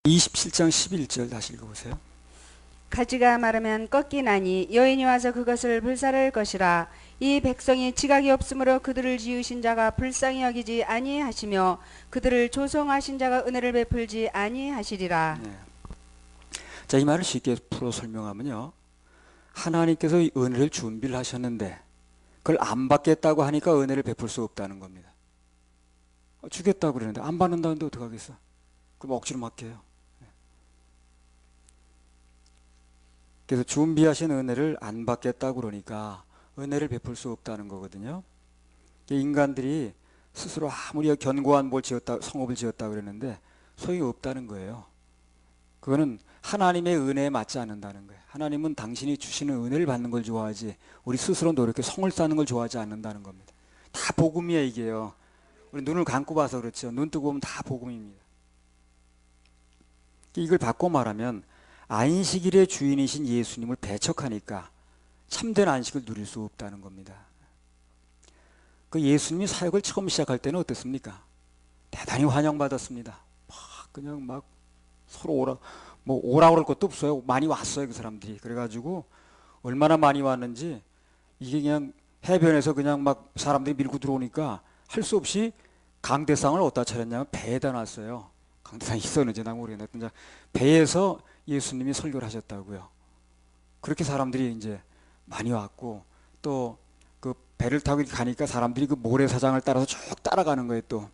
27장 11절 다시 읽어보세요. 가지가 마르면 꺾이나니 여인이 와서 그것을 불사를 것이라. 이 백성이 지각이 없으므로 그들을 지으신 자가 불쌍히 여기지 아니하시며 그들을 조성하신 자가 은혜를 베풀지 아니하시리라. 네. 자, 이 말을 쉽게 풀어 설명하면요, 하나님께서 이 은혜를 준비를 하셨는데 그걸 안 받겠다고 하니까 은혜를 베풀 수 없다는 겁니다. 주겠다고 그러는데 안 받는다는데 어떡하겠어? 그럼 억지로 맡겨요. 그래서 준비하신 은혜를 안 받겠다고 그러니까 은혜를 베풀 수 없다는 거거든요. 인간들이 스스로 아무리 견고한 뭘 지었다, 성읍을 지었다 그랬는데 소용이 없다는 거예요. 그거는 하나님의 은혜에 맞지 않는다는 거예요. 하나님은 당신이 주시는 은혜를 받는 걸 좋아하지 우리 스스로 노력해 성을 쌓는 걸 좋아하지 않는다는 겁니다. 다 복음이야 이게요. 우리 눈을 감고 봐서 그렇죠. 눈 뜨고 보면 다 복음입니다. 이걸 바꿔 말하면 안식일의 주인이신 예수님을 배척하니까 참된 안식을 누릴 수 없다는 겁니다. 그 예수님이 사역을 처음 시작할 때는 어땠습니까? 대단히 환영받았습니다. 그냥 막 서로 오라 그럴 것도 없어요. 많이 왔어요, 그 사람들이. 그래가지고 얼마나 많이 왔는지 이게 그냥 해변에서 그냥 막 사람들이 밀고 들어오니까 할 수 없이 강대상을 어디다 차렸냐면 배에다 놨어요. 강대상이 있었는지 난 모르겠는데 배에서 예수님이 설교를 하셨다고요. 그렇게 사람들이 이제 많이 왔고 또 그 배를 타고 가니까 사람들이 그 모래사장을 따라서 쭉 따라가는 거예요. 또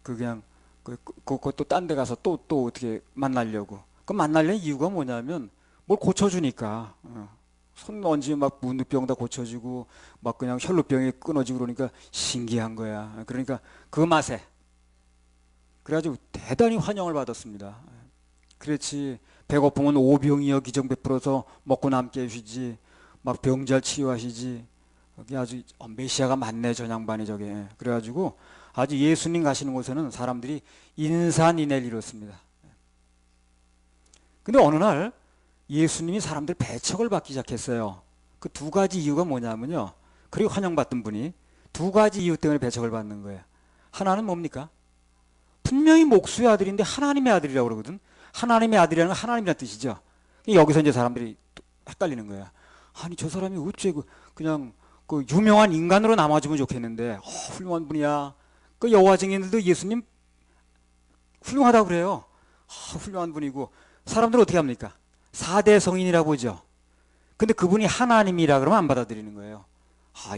그냥 그것도 딴 데 가서 또 어떻게 만나려고. 그 만나려는 이유가 뭐냐면 뭘 고쳐주니까. 손 얹으면 막 문두병 다 고쳐지고 막 그냥 혈루병이 끊어지고 그러니까 신기한 거야. 그러니까 그 맛에 그래가지고 대단히 환영을 받았습니다. 그렇지, 배고프면 오병이어 기정 베풀어서 먹고 남게 해주지, 막 병잘 치유하시지. 여기 아주 메시아가 많네 저 양반이 저게. 그래가지고 아주 예수님 가시는 곳에는 사람들이 인산인해를 이뤘습니다. 근데 어느 날 예수님이 사람들 배척을 받기 시작했어요. 그 두 가지 이유가 뭐냐면요, 그리고 환영받던 분이 두 가지 이유 때문에 배척을 받는 거예요. 하나는 뭡니까? 분명히 목수의 아들인데 하나님의 아들이라고 그러거든. 하나님의 아들이라는 건 하나님이라는 뜻이죠. 여기서 이제 사람들이 헷갈리는 거야. 아니 저 사람이 어째 그냥 그 유명한 인간으로 남아주면 좋겠는데 훌륭한 분이야. 그 여호와 증인들도 예수님 훌륭하다고 그래요. 훌륭한 분이고 사람들은 어떻게 합니까? 4대 성인이라고 보죠. 근데 그분이 하나님이라 그러면 안 받아들이는 거예요.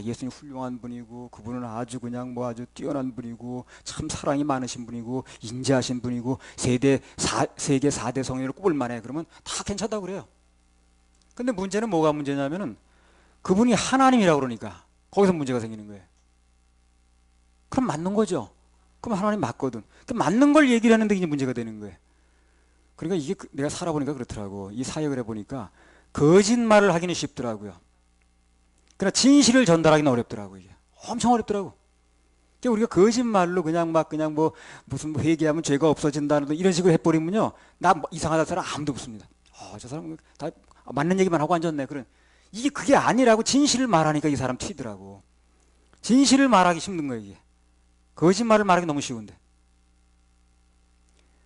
예수님 훌륭한 분이고 그분은 아주 그냥 뭐 아주 뛰어난 분이고 참 사랑이 많으신 분이고 인자하신 분이고 세계 4대 성인으로 꼽을 만해. 그러면 다 괜찮다고 그래요. 근데 문제는 뭐가 문제냐면은 그분이 하나님이라고 그러니까 거기서 문제가 생기는 거예요. 그럼 맞는 거죠. 그럼 하나님 맞거든. 그 맞는 걸 얘기를 하는데 이제 문제가 되는 거예요. 그러니까 이게 내가 살아보니까 그렇더라고. 이 사역을 해보니까 거짓말을 하기는 쉽더라고요. 그러나 진실을 전달하기는 어렵더라고. 이게 엄청 어렵더라고. 그러니까 우리가 거짓말로 그냥 뭐 무슨 회개하면 죄가 없어진다는 이런 식으로 해버리면요, 나 이상하다 사람 아무도 없습니다. 저 사람 다 맞는 얘기만 하고 앉았네. 이게 그게 아니라고 진실을 말하니까 이 사람 튀더라고. 진실을 말하기 힘든 거예요. 이게 거짓말을 말하기 너무 쉬운데.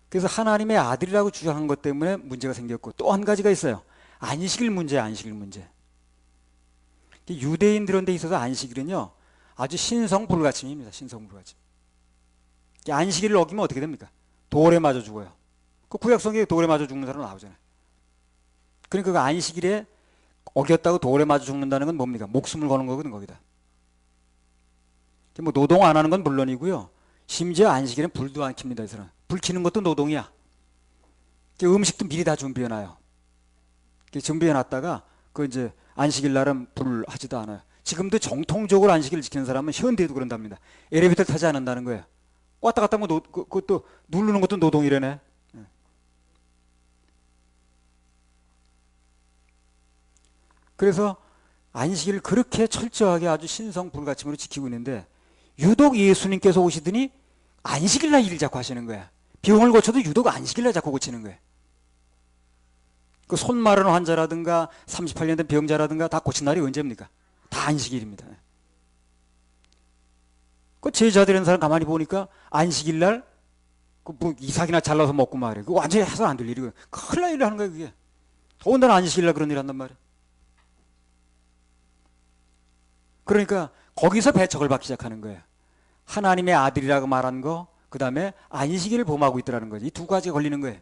그래서 하나님의 아들이라고 주장한 것 때문에 문제가 생겼고, 또 한 가지가 있어요. 안식일 문제야. 안식일 문제. 유대인들은 데 있어서 안식일은요 아주 신성불가침입니다. 신성불가침. 안식일을 어기면 어떻게 됩니까? 돌에 맞아 죽어요. 그 구약성경에 돌에 맞아 죽는 사람 나오잖아요. 그러니까 그 안식일에 어겼다고 돌에 맞아 죽는다는 건 뭡니까? 목숨을 거는 거거든. 거기다 뭐 노동 안 하는 건 물론이고요, 심지어 안식일엔 불도 안 킵니다. 이 사람 불 켜는 것도 노동이야. 음식도 미리 다 준비해놔요. 준비해놨다가 그 이제 안식일 날은 불 하지도 않아요. 지금도 정통적으로 안식일을 지키는 사람은 현대에도 그런답니다. 엘리베이터 타지 않는다는 거예요. 왔다 갔다 하면 그것도 누르는 것도 노동이래네. 그래서 안식일을 그렇게 철저하게 아주 신성불가침으로 지키고 있는데 유독 예수님께서 오시더니 안식일날 일을 자꾸 하시는 거야. 병을 고쳐도 유독 안식일날 자꾸 고치는 거예요. 그 손 마른 환자라든가 38년 된 병자라든가 다 고친 날이 언제입니까? 다 안식일입니다. 그 제자들이라는 사람 가만히 보니까 안식일 날 뭐 이삭이나 잘라서 먹고 말이야. 그 완전히 해서 안 될 일이고 큰일 날 일을 하는 거야 그게. 더군다나 안식일날 그런 일 한단 말이야. 그러니까 거기서 배척을 받기 시작하는 거예요. 하나님의 아들이라고 말한 거, 그 다음에 안식일을 범하고 있더라는 거지. 이 두 가지가 걸리는 거예요.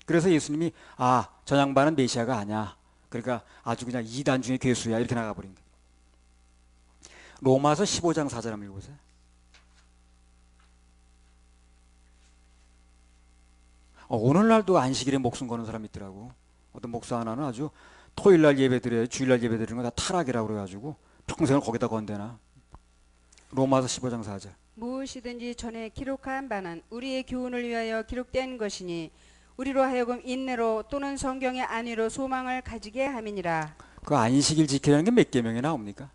그래서 예수님이 저 양반은 메시아가 아니야. 그러니까 아주 그냥 이단 중에 괴수야 이렇게 나가버린 거예요. 로마서 15장 4절 한번 읽어보세요. 오늘날도 안식일에 목숨 거는 사람이 있더라고. 어떤 목사 하나는 아주 토요일날 예배드려요, 주일날 예배드리는 거 다 타락이라고 그래가지고 평생을 거기다 건대나. 로마서 15장 4절. 무엇이든지 전에 기록한 바는 우리의 교훈을 위하여 기록된 것이니 우리로 하여금 인내로 또는 성경의 안위로 소망을 가지게 함이니라. 그 안식일 지키라는 게 몇 계명에 나옵니까?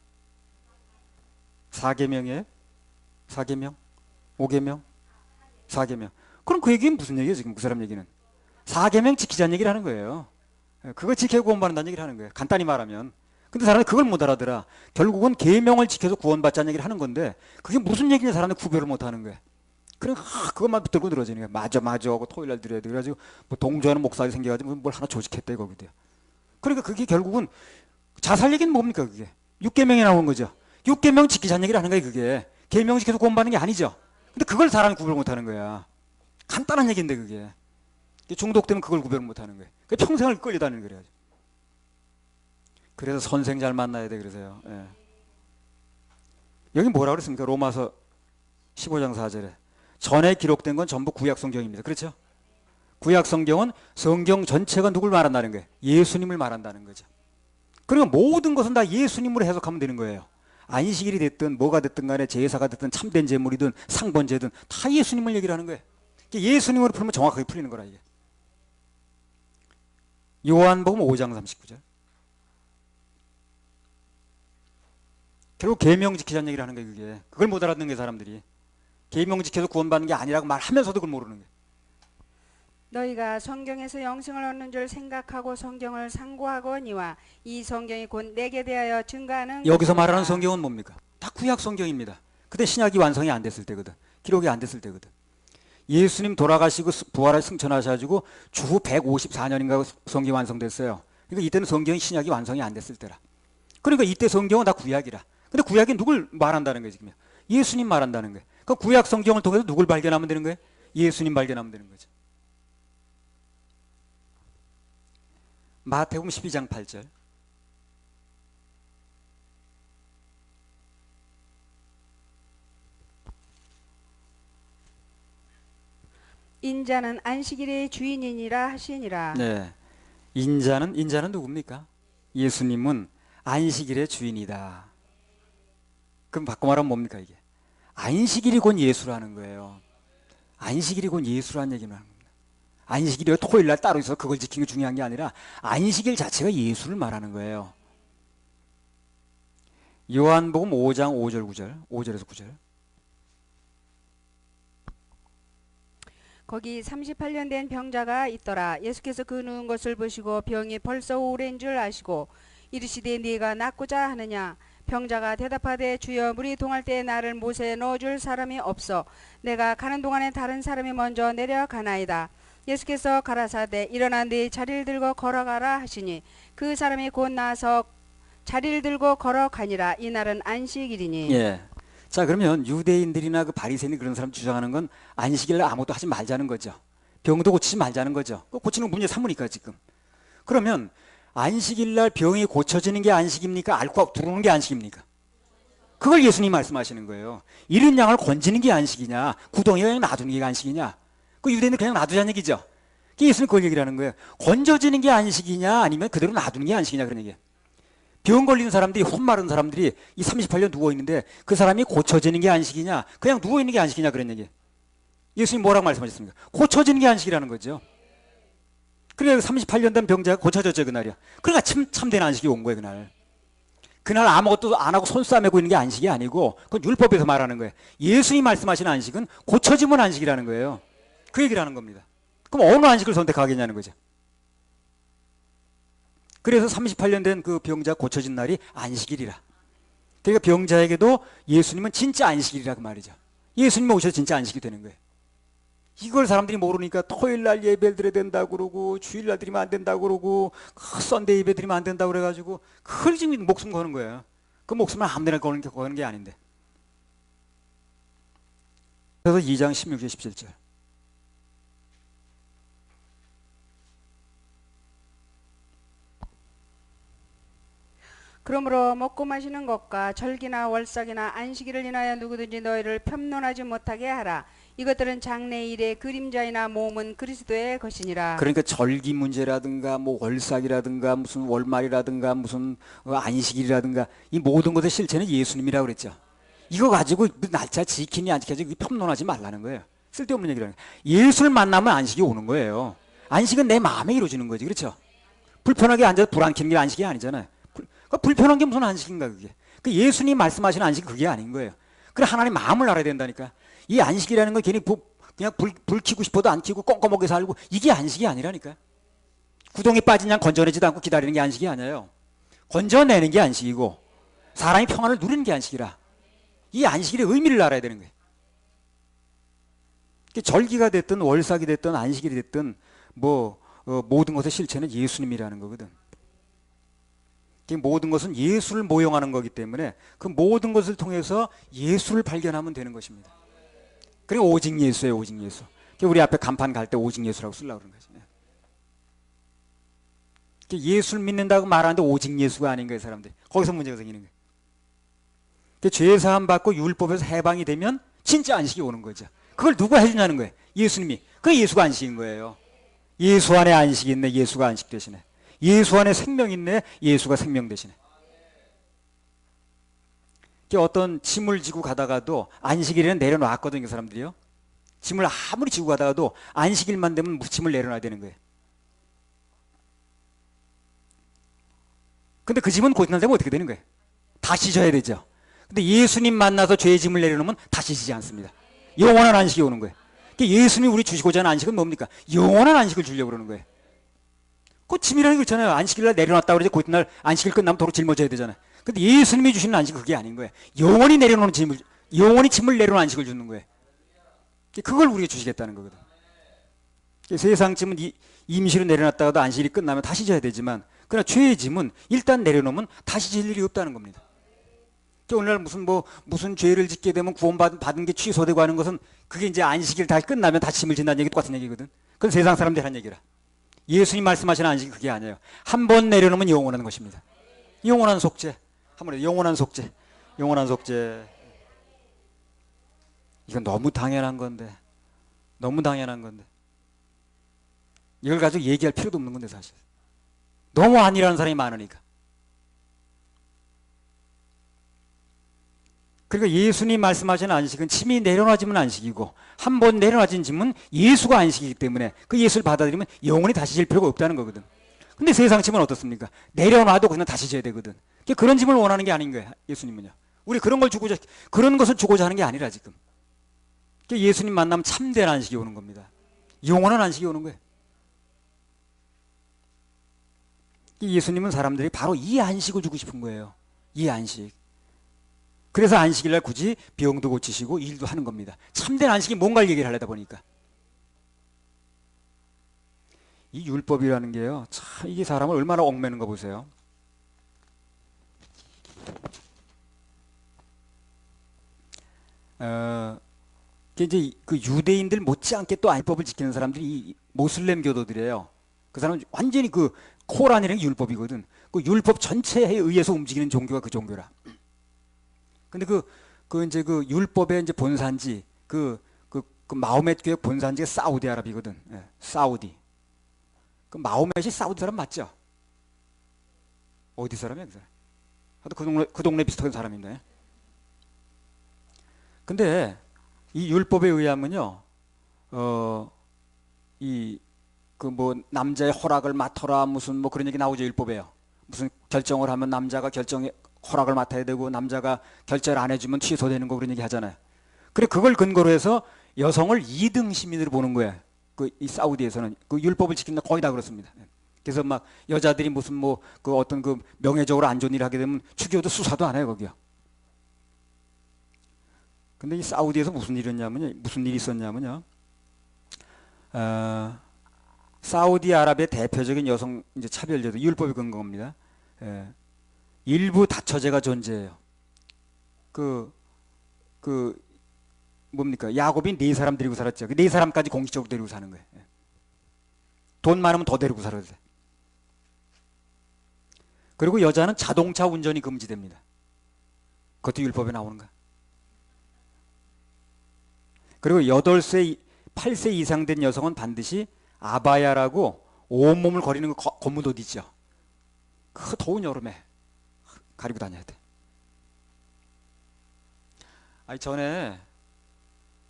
4계명이에요? 4계명? 5계명? 4계명. 그럼 그 얘기는 무슨 얘기예요 지금 그 사람 얘기는? 4계명 지키자는 얘기를 하는 거예요. 그거 지키고 구원받는다는 얘기를 하는 거예요. 간단히 말하면. 근데 사람들이 그걸 못 알아들어. 결국은 계명을 지켜서 구원받자는 얘기를 하는 건데 그게 무슨 얘기냐 사람들이 구별을 못 하는 거예요. 그러니까 그것만 붙들고 늘어지는 거예요. 맞아 하고 토요일날 드려야 돼. 그래가지고 뭐 동조하는 목사가 생겨가지고 뭘 하나 조직했대 거기도. 그러니까 그게 결국은 자살 얘기는 뭡니까 그게? 6계명에 나온 거죠. 6계명 지키자는 얘기를 하는 거예요 그게. 계명 지켜서 구원받는 게 아니죠. 근데 그걸 사람이 구별 못 하는 거야. 간단한 얘기인데 그게. 중독되면 그걸 구별 못 하는 거예요. 평생을 끌려다니는 거예요. 그래서 선생 잘 만나야 돼 그러세요. 예. 여기 뭐라고 그랬습니까? 로마서 15장 4절에 전에 기록된 건 전부 구약 성경입니다. 그렇죠? 구약 성경은 성경 전체가 누굴 말한다는 거예요? 예수님을 말한다는 거죠. 그러니까 모든 것은 다 예수님으로 해석하면 되는 거예요. 안식일이 됐든 뭐가 됐든 간에 제사가 됐든 참된 제물이든 상번제든 다 예수님을 얘기를 하는 거예요. 예수님으로 풀면 정확하게 풀리는 거라 이게. 요한복음 5장 39절. 결국 계명 지키자는 얘기를 하는 거예요 그게. 그걸 못 알아듣는 게 사람들이. 계명 지켜서 구원받는 게 아니라고 말하면서도 그걸 모르는 거예요. 너희가 성경에서 영생을 얻는 줄 생각하고 성경을 상고하거니와 이 성경이 곧 내게 대하여 증가하는 여기서 것이니라. 말하는 성경은 뭡니까? 다 구약 성경입니다. 그때 신약이 완성이 안 됐을 때거든. 기록이 안 됐을 때거든. 예수님 돌아가시고 부활을 승천하셔가지고 주후 154년인가 성경이 완성됐어요. 그러니까 이때는 성경이 신약이 완성이 안 됐을 때라. 그러니까 이때 성경은 다 구약이라. 근데 구약이 누굴 말한다는 거예요 지금? 예수님 말한다는 거예요. 그럼 구약 성경을 통해서 누굴 발견하면 되는 거예요? 예수님 발견하면 되는 거죠. 마태복음 12장 8절. 인자는 안식일의 주인이니라 하시니라. 네. 인자는 누굽니까? 예수님은 안식일의 주인이다. 그럼 바꿔 말하면 뭡니까 이게? 안식일이 곧 예수라는 거예요. 안식일이 곧 예수라는 얘기는 하는 겁니다. 안식일이 토요일날 따로 있어서 그걸 지키는 게 중요한 게 아니라 안식일 자체가 예수를 말하는 거예요. 요한복음 5장 5절 9절 5절에서 9절. 거기 38년 된 병자가 있더라. 예수께서 그 누운 것을 보시고 병이 벌써 오랜 줄 아시고 이르시되 네가 낫고자 하느냐. 병자가 대답하되 주여 물이 동할 때에 나를 못에 넣어줄 사람이 없어 내가 가는 동안에 다른 사람이 먼저 내려가나이다. 예수께서 가라사대 일어나 네 자리를 들고 걸어가라 하시니 그 사람이 곧 나서 자리를 들고 걸어가니라. 이날은 안식일이니. 예. 자 그러면 유대인들이나 그 바리새인 그런 사람 주장하는 건 안식일날 아무것도 하지 말자는 거죠. 병도 고치지 말자는 거죠. 고치는 건 문제 삼으니까 지금. 그러면 안식일날 병이 고쳐지는 게 안식입니까? 앓고 들어오는 게 안식입니까? 그걸 예수님이 말씀하시는 거예요. 이른 양을 건지는 게 안식이냐 구덩이에 그냥 놔두는 게 안식이냐. 그 유대인들 그냥 놔두자는 얘기죠. 예수님 그걸 얘기를 하는 거예요. 건져지는 게 안식이냐 아니면 그대로 놔두는 게 안식이냐 그런 얘기예요. 병 걸린 사람들이 손 마른 사람들이 이 38년 누워있는데 그 사람이 고쳐지는 게 안식이냐 그냥 누워있는 게 안식이냐 그런 얘기예요. 예수님 뭐라고 말씀하셨습니까? 고쳐지는 게 안식이라는 거죠. 그러니까 38년 된 병자가 고쳐졌죠 그날이야. 그러니까 참된 안식이 온 거예요 그날. 그날 아무것도 안 하고 손 싸매고 있는 게 안식이 아니고 그건 율법에서 말하는 거예요. 예수님이 말씀하시는 안식은 고쳐지면 안식이라는 거예요. 그 얘기를 하는 겁니다. 그럼 어느 안식을 선택하겠냐는 거죠. 그래서 38년 된 그 병자 고쳐진 날이 안식일이라. 그러니까 병자에게도 예수님은 진짜 안식일이라고 말이죠. 예수님이 오셔서 진짜 안식이 되는 거예요. 이걸 사람들이 모르니까 토요일 날 예배를 드려야 된다고 그러고 주일 날 드리면 안 된다고 그러고 썬데이 예배 드리면 안 된다고 그래가지고 그걸 지금 목숨 거는 거예요. 그 목숨을 아무데나 거는 게 아닌데. 그래서 2장 16절 17절. 그러므로 먹고 마시는 것과 절기나 월삭이나 안식일을 인하여 누구든지 너희를 편론하지 못하게 하라. 이것들은 장래일의 그림자이나 모험은 그리스도의 것이니라. 그러니까 절기 문제라든가 뭐 월삭이라든가 무슨 월말이라든가 무슨 안식일이라든가 이 모든 것의 실체는 예수님이라고 그랬죠. 이거 가지고 날짜 지키니 안 지키니 편론하지 말라는 거예요. 쓸데없는 얘기라는 거예요. 예수를 만나면 안식이 오는 거예요. 안식은 내 마음에 이루어지는 거지. 그렇죠? 불편하게 앉아서 불 안 켜는 게 안식이 아니잖아요. 불편한 게 무슨 안식인가 그게. 그 예수님 말씀하시는 안식이 그게 아닌 거예요. 그래 하나님 마음을 알아야 된다니까. 이 안식이라는 건 괜히 그냥 불 켜고 싶어도 안 켜고 껌껌하게 살고 이게 안식이 아니라니까. 구덩이 빠진 양 건져내지도 않고 기다리는 게 안식이 아니에요. 건져내는 게 안식이고 사람이 평안을 누리는 게 안식이라. 이 안식일의 의미를 알아야 되는 거예요. 절기가 됐든 월삭이 됐든 안식일이 됐든 모든 것의 실체는 예수님이라는 거거든. 모든 것은 예수를 모형하는 거기 때문에 그 모든 것을 통해서 예수를 발견하면 되는 것입니다. 그리고 오직 예수예요, 오직 예수. 우리 앞에 간판 갈 때 오직 예수라고 쓰려고 그러는 거지. 예수를 믿는다고 말하는데 오직 예수가 아닌 거예요, 사람들이. 거기서 문제가 생기는 거예요. 죄 사함 받고 율법에서 해방이 되면 진짜 안식이 오는 거죠. 그걸 누가 해주냐는 거예요. 예수님이. 그 예수가 안식인 거예요. 예수 안에 안식이 있네, 예수가 안식 되시네. 예수 안에 생명 있네, 예수가 생명 되시네. 어떤 짐을 지고 가다가도 안식일에는 내려놨거든요, 사람들이요. 짐을 아무리 지고 가다가도 안식일만 되면 짐을 내려놔야 되는 거예요. 근데 그 짐은 고장날 되면 어떻게 되는 거예요? 다시 져야 되죠. 근데 예수님 만나서 죄의 짐을 내려놓으면 다시 지지 않습니다. 영원한 안식이 오는 거예요. 예수님이 우리 주시고자 하는 안식은 뭡니까? 영원한 안식을 주려고 그러는 거예요. 그 짐이라는 거 있잖아요. 안식일날 내려놨다고 그러지 그날 안식일 끝나면 도로 짊어져야 되잖아요. 근데 예수님이 주시는 안식은 그게 아닌 거예요. 영원히 내려놓는 짐을, 영원히 짐을 내려놓는 안식을 주는 거예요. 그걸 우리가 주시겠다는 거거든. 세상 짐은 임시로 내려놨다가도 안식일이 끝나면 다시 져야 되지만, 그러나 죄의 짐은 일단 내려놓으면 다시 질 일이 없다는 겁니다. 오늘날 무슨 죄를 짓게 되면 구원받은 게 취소되고 하는 것은 그게 이제 안식일 다 끝나면 다시 짐을 진다는 얘기 똑같은 얘기거든. 그건 세상 사람들이 하는 얘기라. 예수님 말씀하시는 안식이 그게 아니에요. 한 번 내려놓으면 영원한 것입니다. 영원한 속죄. 한번 영원한 속죄. 영원한 속죄. 이건 너무 당연한 건데. 너무 당연한 건데. 이걸 가지고 얘기할 필요도 없는 건데 사실. 너무 아니라는 사람이 많으니까. 그러니까 예수님 말씀하시는 안식은 짐이 내려놔지면 안식이고 한 번 내려놔진 짐은 예수가 안식이기 때문에 그 예수를 받아들이면 영원히 다시 질 필요가 없다는 거거든. 근데 세상 짐은 어떻습니까? 내려놔도 그냥 다시 져야 되거든. 그런 짐을 원하는 게 아닌 거예요. 예수님은요. 우리 그런 것을 주고자 하는 게 아니라 지금. 예수님 만나면 참된 안식이 오는 겁니다. 영원한 안식이 오는 거예요. 예수님은 사람들이 바로 이 안식을 주고 싶은 거예요. 이 안식. 그래서 안식일날 굳이 병도 고치시고 일도 하는 겁니다. 참된 안식이 뭔가를 얘기를 하려다 보니까. 이 율법이라는 게요, 참 이게 사람을 얼마나 얽매는 거 보세요. 이제 그 유대인들 못지않게 또 율법을 지키는 사람들이 이 모슬렘 교도들이에요. 그 사람은 완전히 그 코란이라는 게 율법이거든. 그 율법 전체에 의해서 움직이는 종교가 그 종교라. 근데 이제 그 율법의 이제 본산지, 그 마호멧 교회 본산지가 사우디아라비거든. 예, 사우디. 그 마호멧이 사우디 사람 맞죠? 어디 사람이야, 그 사람? 하여튼 그 동네 비슷한 사람인데. 근데 이 율법에 의하면요, 남자의 허락을 맡아라 무슨 그런 얘기 나오죠, 율법에요. 무슨 결정을 하면 남자가 허락을 맡아야 되고 남자가 결정을 안 해주면 취소되는 거 그런 얘기 하잖아요. 그래 그걸 근거로 해서 여성을 2등 시민으로 보는 거예요. 이 사우디에서는 그 율법을 지킨다 거의 다 그렇습니다. 그래서 막 여자들이 무슨 어떤 명예적으로 안 좋은 일을 하게 되면 죽여도 수사도 안 해요 거기요. 근데 이 사우디에서 무슨 일이 있었냐면요. 사우디아라비아의 대표적인 여성 이제 차별제도 율법이 근거입니다. 예. 일부 다처제가 존재해요. 그 뭡니까? 야곱이 네 사람 데리고 살았죠. 그 네 사람까지 공식적으로 데리고 사는 거예요. 예. 돈 많으면 더 데리고 살아도 돼. 그리고 여자는 자동차 운전이 금지됩니다. 그것도 율법에 나오는 거야. 그리고 8세, 8세 이상 된 여성은 반드시 아바야라고 온몸을 가리는 거 검은 옷 있죠. 그 더운 여름에 가리고 다녀야 돼. 아니 전에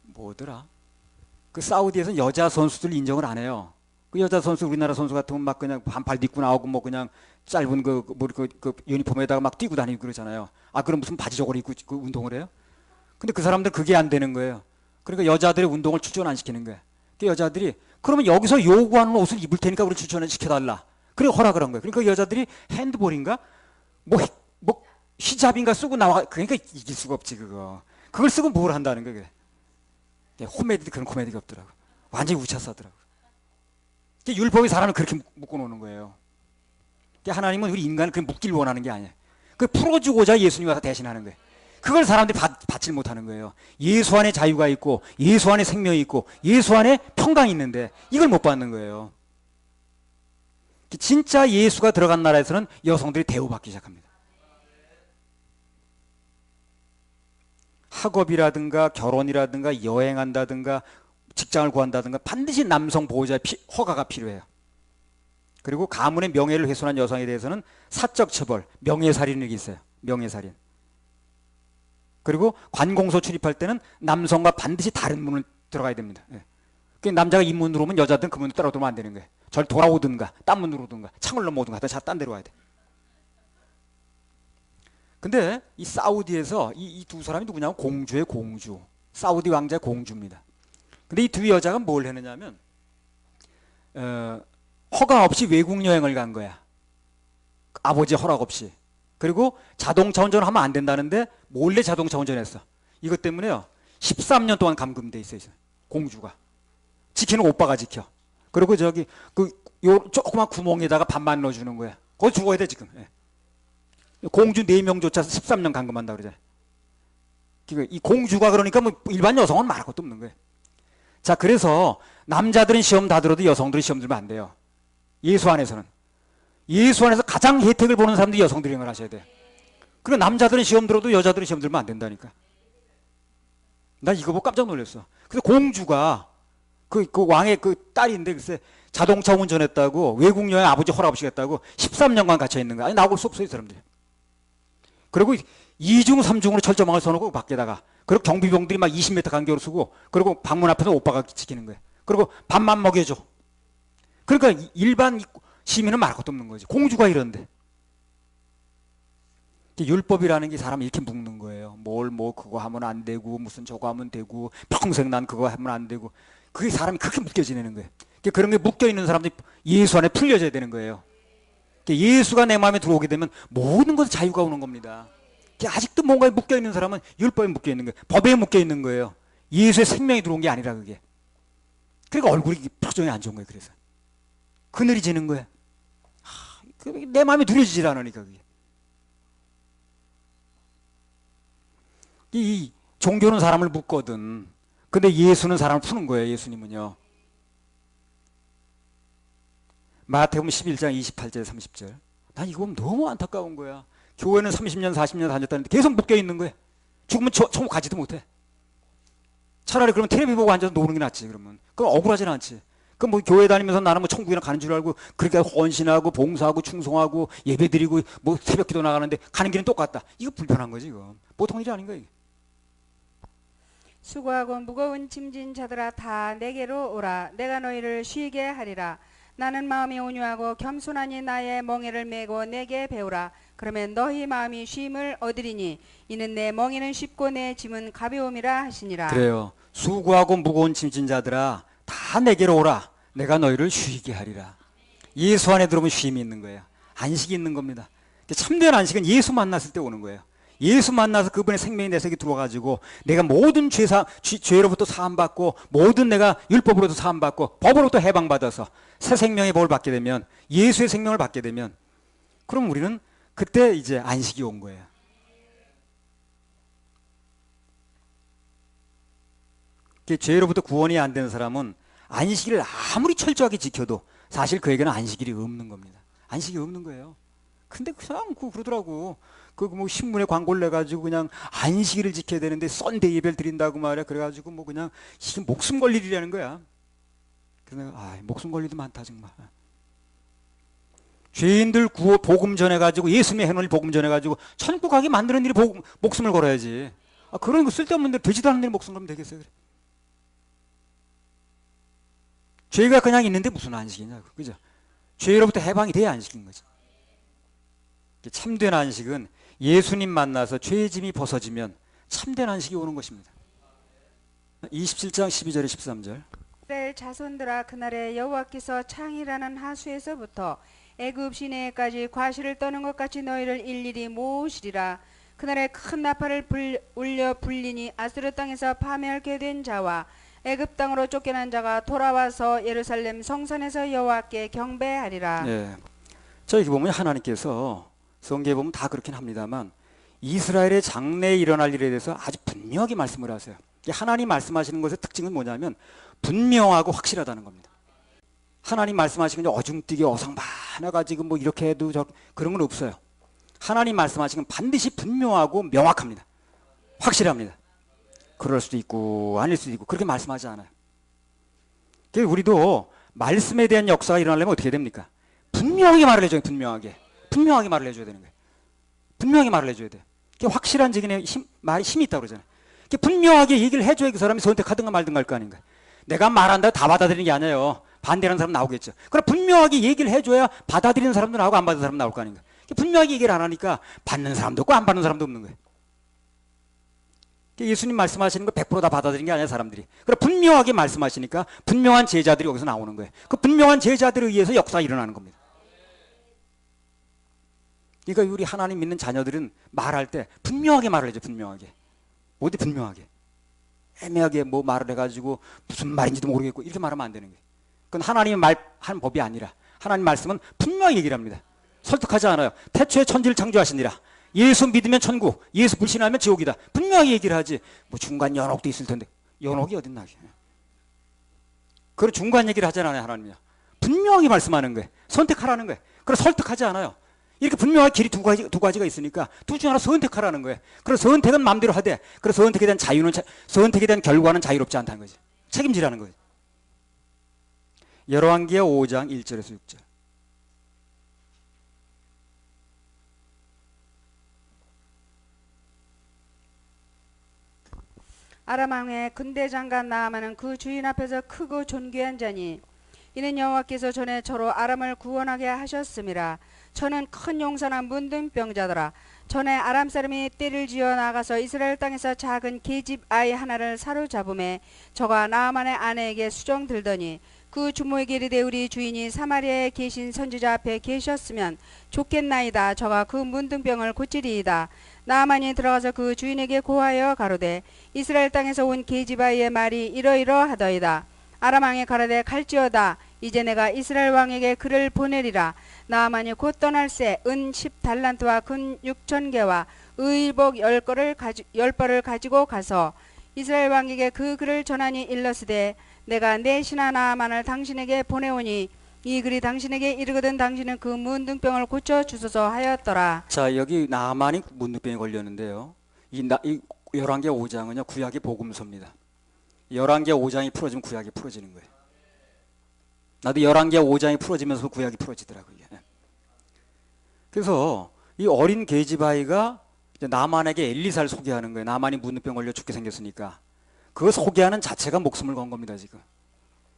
뭐더라? 그 사우디에서는 여자 선수들 인정을 안 해요. 그 여자 선수 우리나라 선수 같으면 막 그냥 반팔 입고 나오고 뭐 그냥 짧은 그 유니폼에다가 막 뛰고 다니고 그러잖아요. 아 그럼 무슨 바지 저고리 입고 그 운동을 해요? 근데 그 사람들 그게 안 되는 거예요. 그러니까 여자들의 운동을 추천 안 시키는 거예요. 그 여자들이 그러면 여기서 요구하는 옷을 입을 테니까 우리 추천을 시켜달라. 그래 허락을 한 거예요. 그러니까 여자들이 핸드볼인가 뭐 히잡인가 쓰고 나와. 그러니까 이길 수가 없지 그거. 그걸 쓰고 뭘 한다는 거예요. 코미디 그런 코미디가 없더라고. 완전히 우차사더라고. 율법이 사람을 그렇게 묶어놓는 거예요. 하나님은 우리 인간을 그냥 묶기를 원하는 게 아니에요. 그 풀어주고자 예수님이 와서 대신하는 거예요. 그걸 사람들이 받질 못하는 거예요. 예수 안에 자유가 있고 예수 안에 생명이 있고 예수 안에 평강이 있는데 이걸 못 받는 거예요. 진짜 예수가 들어간 나라에서는 여성들이 대우받기 시작합니다. 학업이라든가 결혼이라든가 여행한다든가 직장을 구한다든가 반드시 남성 보호자의 허가가 필요해요. 그리고 가문의 명예를 훼손한 여성에 대해서는 사적 처벌, 명예살인이 있어요. 명예살인. 그리고 관공서 출입할 때는 남성과 반드시 다른 문을 들어가야 됩니다. 예. 남자가 이 문으로 오면 여자들은 그 문으로 따라 들어오면 안 되는 거예요. 절 돌아오든가 딴 문으로 오든가 창을 넘어오든가 하여튼 딴 데로 와야 돼. 근데 이 사우디에서 이 두 사람이 누구냐면 공주의 공주. 사우디 왕자의 공주입니다. 근데 이 두 여자가 뭘 했느냐면 허가 없이 외국 여행을 간 거야. 아버지 허락 없이. 그리고 자동차 운전을 하면 안 된다는데 몰래 자동차 운전했어. 이것 때문에요. 13년 동안 감금돼 있어요. 공주가. 지키는 오빠가 지켜. 그리고 저기 요 조그만 구멍에다가 밥만 넣어주는 거야. 거기 죽어야 돼 지금. 예. 공주 4명조차 13년 감금한다 그러잖아요. 이 공주가 그러니까 뭐 일반 여성은 말할 것도 없는 거예요. 자, 그래서 남자들은 시험 다 들어도 여성들은 시험 들면 안 돼요. 예수 안에서는. 예수 안에서 가장 혜택을 보는 사람들이 여성들인 걸 하셔야 돼요. 그리고 남자들은 시험 들어도 여자들은 시험 들면 안 된다니까. 나 이거 보고 깜짝 놀랐어. 그래서 공주가 그 왕의 그 딸인데 글쎄 자동차 운전했다고 외국 여행 아버지 허락 없이 했다고 13년간 갇혀 있는 거야. 아니 나올 수 없어요, 이 사람들이. 그리고 2중 3중으로 철조망을 써놓고 밖에다가 그리고 경비병들이 막 20m 간격으로 쓰고 그리고 방문 앞에서 오빠가 지키는 거예요. 그리고 밥만 먹여줘. 그러니까 일반 시민은 말할 것도 없는 거지. 공주가 이런데. 율법이라는 게 사람을 이렇게 묶는 거예요. 뭐 그거 하면 안 되고 무슨 저거 하면 되고 평생 난 그거 하면 안 되고 그게 사람이 그렇게 묶여 지내는 거예요. 그런 게 묶여 있는 사람들이 예수 안에 풀려져야 되는 거예요. 예수가 내 마음에 들어오게 되면 모든 것에 자유가 오는 겁니다. 아직도 뭔가에 묶여 있는 사람은 율법에 묶여 있는 거예요. 법에 묶여 있는 거예요. 예수의 생명이 들어온 게 아니라 그게. 그러니까 얼굴이 표정이 안 좋은 거예요. 그래서 그늘이 지는 거예요. 내 마음에 누려지질 않으니까 그게. 이 종교는 사람을 묶거든. 근데 예수는 사람을 푸는 거예요. 예수님은요. 마태복음 11장 28절 30절. 난 이거 보면 너무 안타까운 거야. 교회는 30년 40년 다녔다는데 계속 묶여 있는 거야. 죽으면 천국 가지도 못해. 차라리 그러면 텔레비 보고 앉아서 노는 게 낫지. 그러면 그럼 억울하진 않지. 그럼 뭐 교회 다니면서 나는 뭐 천국이나 가는 줄 알고 그렇게 헌신하고 봉사하고 충성하고 예배드리고 뭐 새벽기도 나가는데 가는 길은 똑같다. 이거 불편한 거지. 이거 보통 일이 아닌 거야. 이게. 수고하고 무거운 짐진 자들아 다 내게로 오라. 내가 너희를 쉬게 하리라. 나는 마음이 온유하고 겸손하니 나의 멍에를 메고 내게 배우라. 그러면 너희 마음이 쉼을 얻으리니 이는 내 멍에는 쉽고 내 짐은 가벼움이라 하시니라. 그래요. 수고하고 무거운 짐진 자들아 다 내게로 오라. 내가 너희를 쉬게 하리라. 예수 안에 들어오면 쉼이 있는 거예요. 안식이 있는 겁니다. 참된 안식은 예수 만났을 때 오는 거예요. 예수 만나서 그분의 생명이 내 속에 들어와가지고 내가 모든 죄로부터 사함받고 모든 내가 율법으로도 사함받고 법으로부터 해방받아서 새 생명의 복을 받게 되면, 예수의 생명을 받게 되면, 그럼 우리는 그때 이제 안식이 온 거예요. 죄로부터 구원이 안 되는 사람은 안식일을 아무리 철저하게 지켜도 사실 그에게는 안식일이 없는 겁니다. 안식이 없는 거예요. 근데 그냥 그러더라고. 그 뭐 신문에 광고를 내가지고 그냥 안식일을 지켜야 되는데 썬데이 예배를 드린다고 말이야. 그래가지고 뭐 그냥 이게 목숨 걸 일이라는 거야. 그래서 내가 목숨 걸 일도 많다 정말. 죄인들 구호 복음 전해가지고 예수님의 해놓은 복음 전해가지고 천국 가게 만드는 일이 목숨을 걸어야지. 그런 거 쓸데없는 데 되지도 않는 일 목숨 걸면 되겠어요. 그래. 죄가 그냥 있는데 무슨 안식이냐고. 그죠? 죄로부터 해방이 돼야 안식인 거지. 참된 안식은 예수님 만나서 죄의 짐이 벗어지면 참된 안식이 오는 것입니다. 27장 12절에 13절. 이스라엘 자손들아, 그날에 여호와께서 창이라는 하수에서부터 애굽 시내까지 과실을 떠는 것 같이 너희를 일일이 모으시리라. 그날에 큰 나팔을 울려 불리니 아수르 땅에서 파멸케 된 자와 애굽 땅으로 쫓겨난 자가 돌아와서 예루살렘 성산에서 여호와께 경배하리라. 예. 자, 여기 보면 하나님께서 성경에 보면 다 그렇긴 합니다만 이스라엘의 장래에 일어날 일에 대해서 아주 분명하게 말씀을 하세요. 하나님 말씀하시는 것의 특징은 뭐냐면 분명하고 확실하다는 겁니다. 하나님 말씀하시는 게 어중뛰게 어상반해가지고 뭐 이렇게 해도 그런 건 없어요. 하나님 말씀하시는 건 반드시 분명하고 명확합니다. 확실합니다. 그럴 수도 있고 아닐 수도 있고 그렇게 말씀하지 않아요. 그래서 우리도 말씀에 대한 역사가 일어나려면 어떻게 됩니까? 분명하게 말을 해줘요. 분명하게 말을 해줘야 되는 거예요. 분명하게 말을 해줘야 돼요. 확실한 증인의 말이 힘이 있다고 그러잖아요. 분명하게 얘기를 해줘야 그 사람이 선택하든가 말든가 할 거 아닌가. 내가 말한다고 다 받아들이는 게 아니에요. 반대하는 사람 나오겠죠. 그럼 분명하게 얘기를 해줘야 받아들이는 사람도 나오고 안 받는 사람 나올 거 아닌가. 분명하게 얘기를 안 하니까 받는 사람도 없고 안 받는 사람도 없는 거예요. 예수님 말씀하시는 거 100%다 받아들이는 게 아니에요, 사람들이. 그럼 분명하게 말씀하시니까 분명한 제자들이 여기서 나오는 거예요. 그 분명한 제자들에 의해서 역사가 일어나는 겁니다. 그러니까 우리 하나님 믿는 자녀들은 말할 때 분명하게 말을 해줘. 분명하게. 어디 분명하게. 애매하게 뭐 말을 해가지고 무슨 말인지도 모르겠고 이렇게 말하면 안 되는 거예요. 그건 하나님의 말하는 법이 아니라 하나님 말씀은 분명히 얘기를 합니다. 설득하지 않아요. 태초에 천지를 창조하시니라. 예수 믿으면 천국, 예수 불신하면 지옥이다. 분명히 얘기를 하지. 뭐 중간 연옥도 있을 텐데 연옥이 어딨나. 그런 중간 얘기를 하지 않아요, 하나님이요. 분명히 말씀하는 거예요. 선택하라는 거예요. 그래서 설득하지 않아요. 이렇게 분명한 길이 두 가지가 있으니까 둘 중 하나 선택하라는 거예요. 그래서 선택은 마음대로 하되, 그래서 선택에 대한 결과는 자유롭지 않다는 거지. 책임지라는 거예요. 열왕기하 5장 1절에서 6절. 아람 왕의 군대 장관 나아만은 그 주인 앞에서 크고 존귀한 자니 이는 여호와께서 전에 저로 아람을 구원하게 하셨음이라. 저는 큰 용사나 문둥병자더라. 전에 아람 사람이 떼를 지어 나가서 이스라엘 땅에서 작은 계집 아이 하나를 사로잡음에 저가 나아만의 아내에게 수정 들더니 그 주모에게 이르되 우리 주인이 사마리아에 계신 선지자 앞에 계셨으면 좋겠나이다. 저가 그 문둥병을 고치리이다. 나아만이 들어가서 그 주인에게 고하여 가로되 이스라엘 땅에서 온 계집 아이의 말이 이러이러하더이다. 아람 왕이 가로되 갈지어다. 이제 내가 이스라엘 왕에게 그를 보내리라. 나아만이 곧 떠날새 은 10달란트와 금 6,000개와 의복 10벌을 가지고 가서 이스라엘 왕에게 그 글을 전하니 일러스되 내가 내 신하 나아만을 당신에게 보내오니 이 글이 당신에게 이르거든 당신은 그 문둥병을 고쳐 주소서 하였더라. 자, 여기 나아만이 문둥병에 걸렸는데요. 이 열왕기하 5장은요 구약의 복음서입니다. 열왕기하 5장이 풀어지면 구약이 풀어지는 거예요. 나도 열왕기하 5장이 풀어지면서 구약이 풀어지더라고요. 그래서 이 어린 계집아이가 나만에게 엘리사를 소개하는 거예요. 나만이 문둥병 걸려 죽게 생겼으니까. 그거 소개하는 자체가 목숨을 건 겁니다, 지금.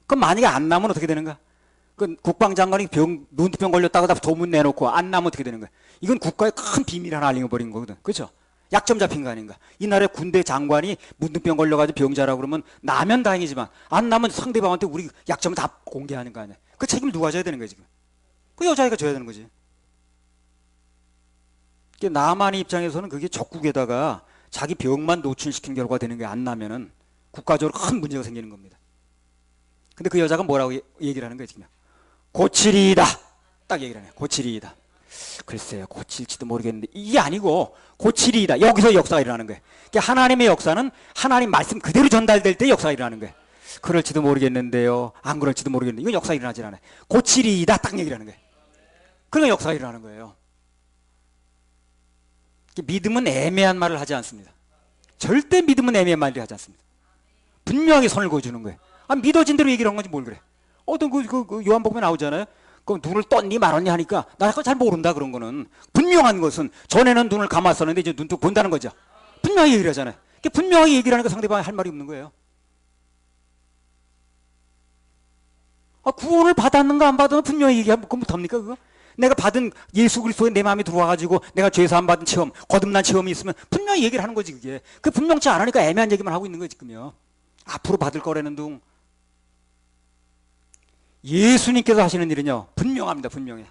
그럼 만약에 안 나면 어떻게 되는가? 그 국방장관이 문둥병 걸렸다고 다 도문 내놓고 안 나면 어떻게 되는 거야? 이건 국가의 큰 비밀 하나 알려버린 거거든. 그렇죠? 약점 잡힌 거 아닌가? 이 나라의 군대 장관이 문둥병 걸려가지고 병자라고 그러면 나면 다행이지만 안 나면 상대방한테 우리 약점을 다 공개하는 거 아니야? 그 책임을 누가 져야 되는 거야, 지금? 그 여자애가 져야 되는 거지. 나만의 입장에서는 그게 적국에다가 자기 병만 노출시킨 결과 되는 게 안 나면은 국가적으로 큰 문제가 생기는 겁니다. 근데 그 여자가 뭐라고 얘기를 하는 거예요, 지금? 고치리이다. 딱 얘기를 하네요. 고치리이다. 글쎄요, 고칠지도 모르겠는데 이게 아니고 고치리이다. 여기서 역사가 일어나는 거예요. 그러니까 하나님의 역사는 하나님 말씀 그대로 전달될 때 역사가 일어나는 거예요. 그럴지도 모르겠는데요. 안 그럴지도 모르겠는데 이건 역사가 일어나지 않아요. 고치리이다. 딱 얘기를 하는 거예요. 그러니까 역사가 일어나는 거예요. 믿음은 애매한 말을 하지 않습니다. 절대 믿음은 애매한 말을 하지 않습니다. 분명하게 선을 그어주는 거예요. 믿어진 대로 얘기를 한 건지 뭘 그래. 어떤 그 요한복음에 나오잖아요. 그럼 눈을 떴니 말았니 하니까 나 잘 모른다 그런 거는. 분명한 것은 전에는 눈을 감았었는데 이제 눈 뜨고 본다는 거죠. 분명하게 얘기를 하잖아요. 분명하게 얘기를 하니까 상대방이 할 말이 없는 거예요. 구원을 받았는가 안 받았는가 분명히 얘기하면 그건 못합니까 그거? 내가 받은 예수 그리스도에 내 마음이 들어와가지고 내가 죄사함 받은 체험, 거듭난 체험이 있으면 분명히 얘기를 하는 거지 그게. 그 분명치 않으니까 애매한 얘기만 하고 있는 거지 지금요. 앞으로 받을 거라는 둥. 예수님께서 하시는 일은요 분명합니다. 분명해.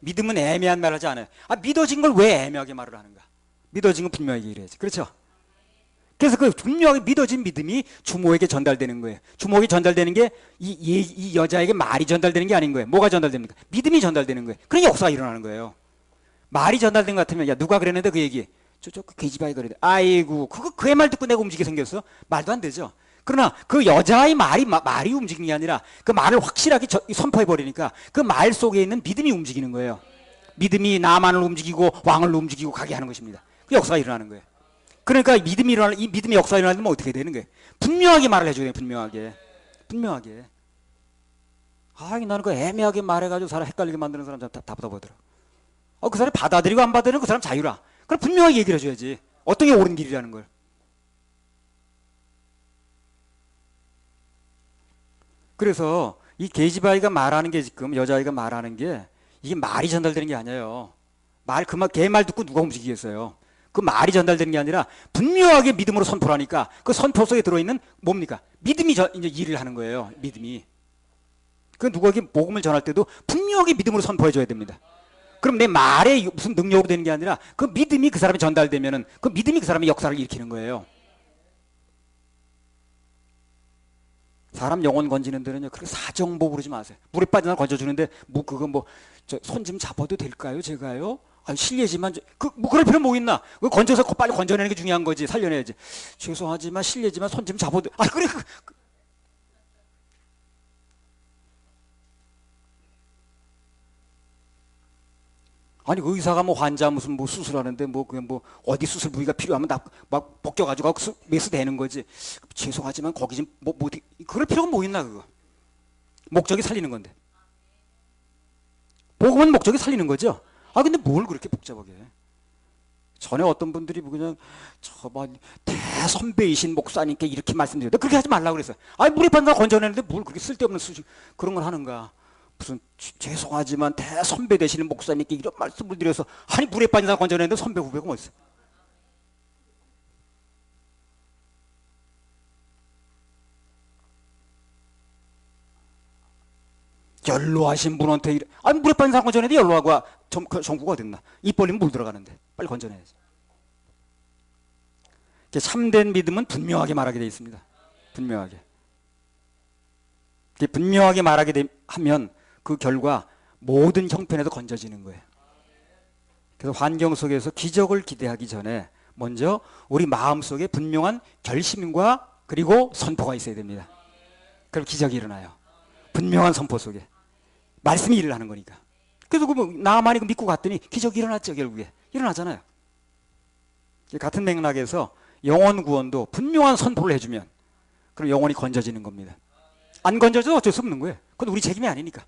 믿음은 애매한 말을 하지 않아요. 믿어진 걸 왜 애매하게 말을 하는가? 믿어진 건 분명하게 얘기를 해야지. 그렇죠? 그래서 그 분명하게 믿어진 믿음이 주모에게 전달되는 거예요. 주모에게 전달되는 게 이 여자에게 말이 전달되는 게 아닌 거예요. 뭐가 전달됩니까? 믿음이 전달되는 거예요. 그러니까 역사가 일어나는 거예요. 말이 전달된 것 같으면 야 누가 그랬는데 그 얘기 그 계집아이 그래. 아이고 그의 말 듣고 내가 움직이게 생겼어? 말도 안 되죠. 그러나 그 여자의 말이 움직이는 게 아니라 그 말을 확실하게 선포해 버리니까 그 말 속에 있는 믿음이 움직이는 거예요. 믿음이 나만을 움직이고 왕을 움직이고 가게 하는 것입니다. 그 역사가 일어나는 거예요. 그러니까 이 믿음의 역사가 일어나면 어떻게 되는 거예요? 분명하게 말을 해줘야 돼요. 분명하게. 나는 그 애매하게 말해가지고 사람 헷갈리게 만드는 사람 답답하더라. 그 사람이 받아들이고 안 받아들이고 그 사람 자유라. 그럼 분명하게 얘기를 해줘야지. 어떤 게 옳은 길이라는 걸. 그래서 이 계집아이가 말하는 게 지금 여자아이가 말하는 게 이게 말이 전달되는 게 아니에요. 걔 말 듣고 누가 움직이겠어요. 그 말이 전달되는 게 아니라 분명하게 믿음으로 선포를 하니까 그 선포 속에 들어있는 뭡니까? 믿음이 이제 일을 하는 거예요. 믿음이. 그 누구에게 복음을 전할 때도 분명하게 믿음으로 선포해 줘야 됩니다. 그럼 내 말에 무슨 능력으로 되는 게 아니라 그 믿음이 그 사람에 전달되면은 그 믿음이 그 사람의 역사를 일으키는 거예요. 사람 영혼 건지는 데는요, 그렇게 사정보 부르지 마세요. 물에 빠진 사람 건져주는데, 손 좀 잡아도 될까요, 제가요? 실례지만, 그럴 필요 뭐 있나? 건져서 빨리 건져내는 게 중요한 거지, 살려내야지. 죄송하지만, 실례지만, 손 좀 잡아도, 그래, 의사가 환자 무슨 수술하는데 어디 수술 부위가 필요하면 막 벗겨가지고 메스 대는 거지. 죄송하지만 거기 좀 그럴 필요가 뭐 있나 그거. 목적이 살리는 건데. 복음은 목적이 살리는 거죠. 근데 뭘 그렇게 복잡하게 해. 전에 어떤 분들이 그냥 대선배이신 목사님께 이렇게 말씀드렸는데 그렇게 하지 말라고 그랬어요. 물에 판다 건져내는데 뭘 그렇게 쓸데없는 그런 걸 하는가. 무슨 죄송하지만 대선배 되시는 목사님께 이런 말씀을 드려서 물에 빠진 사람 건져내는데 선배 후배가 뭐 있어? 연로하신 분한테 물에 빠진 사람 건져내는데 연로하고 정부가 어딨나? 입 벌리면 물 들어가는데 빨리 건져내야지. 참된 믿음은 분명하게 말하게 되어 있습니다. 분명하게 말하게 하면 그 결과 모든 형편에도 건져지는 거예요. 그래서 환경 속에서 기적을 기대하기 전에 먼저 우리 마음속에 분명한 결심과 그리고 선포가 있어야 됩니다. 그럼 기적이 일어나요. 분명한 선포 속에 말씀이 일을 하는 거니까. 그래서 나만이 믿고 갔더니 기적이 일어났죠. 결국에 일어나잖아요. 같은 맥락에서 영혼 구원도 분명한 선포를 해주면 그럼 영혼이 건져지는 겁니다. 안 건져져도 어쩔 수 없는 거예요. 그건 우리 책임이 아니니까.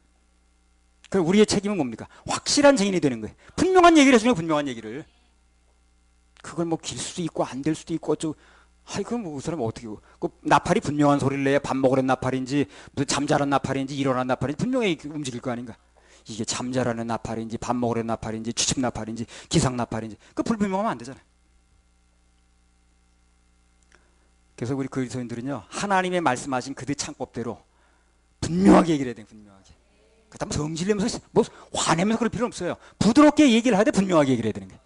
그럼 우리의 책임은 뭡니까? 확실한 증인이 되는 거예요. 분명한 얘기를 해주면 분명한 얘기를. 그걸 길 수도 있고 안 될 수도 있고 그럼 그 사람은 어떻게 나팔이 분명한 소리를 내야 밥 먹으려는 나팔인지 무슨 잠자는 나팔인지 일어난 나팔인지 분명히 움직일 거 아닌가. 이게 잠자라는 나팔인지 밥 먹으려는 나팔인지 취침 나팔인지 기상 나팔인지 불분명하면 안 되잖아요. 그래서 우리 그리스도인들은요 하나님의 말씀하신 그들 창법대로 분명하게 얘기를 해야 돼요. 분명하게. 그다음 성질내면서 화내면서 그럴 필요는 없어요. 부드럽게 얘기를 하되 분명하게 얘기를 해야 되는 거예요.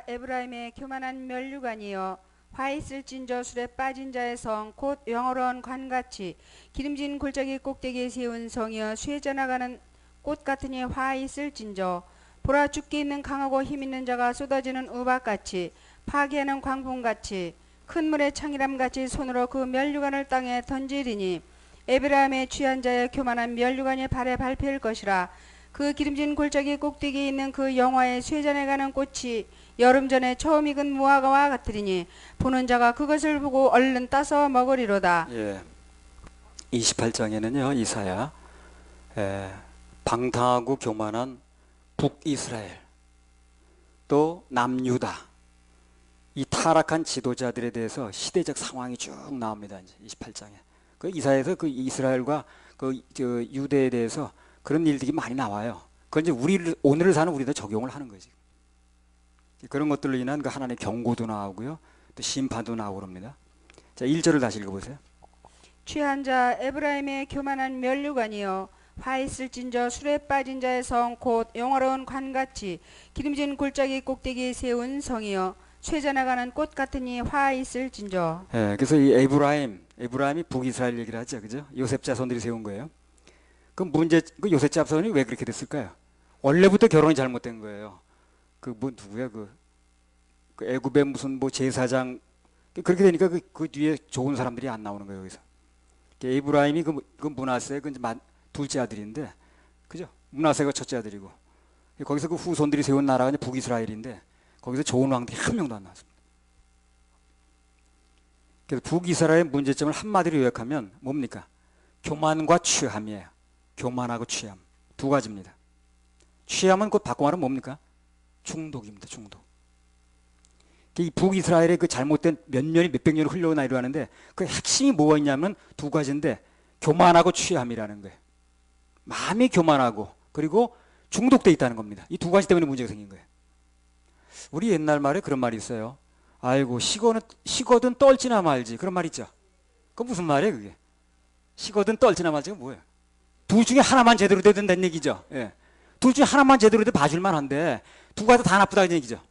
에브라임의 교만한 면류관이여 화 있을진저 술에 빠진 자의 성 곧 영어로운 관같이 기름진 골짜기 꼭대기에 세운 성이여 쇠져 나가는 꽃 같으니 화 있을진저 보라 죽게 있는 강하고 힘 있는 자가 쏟아지는 우박같이 파괴하는 광풍같이 큰 물의 창이람같이 손으로 그 면류관을 땅에 던지리니 에브라임의 취한 자의 교만한 면류관이 발에 밟힐 것이라. 그 기름진 골짜기 꼭대기에 있는 그 영화의 쇠잔에 가는 꽃이 여름 전에 처음 익은 무화과와 같으리니 보는 자가 그것을 보고 얼른 따서 먹으리로다. 예. 28장에는요, 이사야, 방탕하고 교만한 북이스라엘, 또 남유다, 이 타락한 지도자들에 대해서 시대적 상황이 쭉 나옵니다. 이제 28장에. 그 이사야에서 그 이스라엘과 그 유대에 대해서 그런 일들이 많이 나와요. 그건 이제 오늘을 사는 우리도 적용을 하는 거지. 그런 것들로 인한 그 하나님의 경고도 나오고요. 또 심판도 나오고 그럽니다. 자, 1절을 다시 읽어보세요. 취한 자 에브라임의 교만한 면류관이여 화 있을진저 술에 빠진 자의 성 곧 영화로운 관같이 기름진 골짜기 꼭대기에 세운 성이여 쇠져 나가는 꽃 같으니 화 있을진저. 예, 그래서 이 에브라임이 북이스라엘 얘기를 하죠. 그죠? 요셉 자손들이 세운 거예요. 그 요셉 자손이 왜 그렇게 됐을까요? 원래부터 결혼이 잘못된 거예요. 누구야? 그 애굽의 무슨 제사장, 그렇게 되니까 그 뒤에 좋은 사람들이 안 나오는 거예요, 여기서. 에브라임이 그 므낫세, 둘째 아들인데, 그죠? 므낫세가 첫째 아들이고, 거기서 그 후손들이 세운 나라가 이제 북이스라엘인데, 거기서 좋은 왕들이 한 명도 안 나왔습니다. 그래서 북이스라엘의 문제점을 한마디로 요약하면 뭡니까? 교만과 취함이에요. 교만하고 취함. 두 가지입니다. 취함은 곧 바꿔 말하면 뭡니까? 중독입니다. 중독. 이 북이스라엘의 그 잘못된 몇 년이 몇백 년을 흘러나이로 하는데 그 핵심이 뭐가 있냐면 두 가지인데 교만하고 취함이라는 거예요. 마음이 교만하고 그리고 중독돼 있다는 겁니다. 이 두 가지 때문에 문제가 생긴 거예요. 우리 옛날 말에 그런 말이 있어요. 아이고 식어든 떨지나 말지. 그런 말 있죠. 그 무슨 말이에요 그게? 식어든 떨지나 말지가 뭐예요? 둘 중에 하나만 제대로 된다는 얘기죠. 예. 둘 중에 하나만 제대로 돼도 봐줄만 한데 두 가지 다 나쁘다는 얘기죠.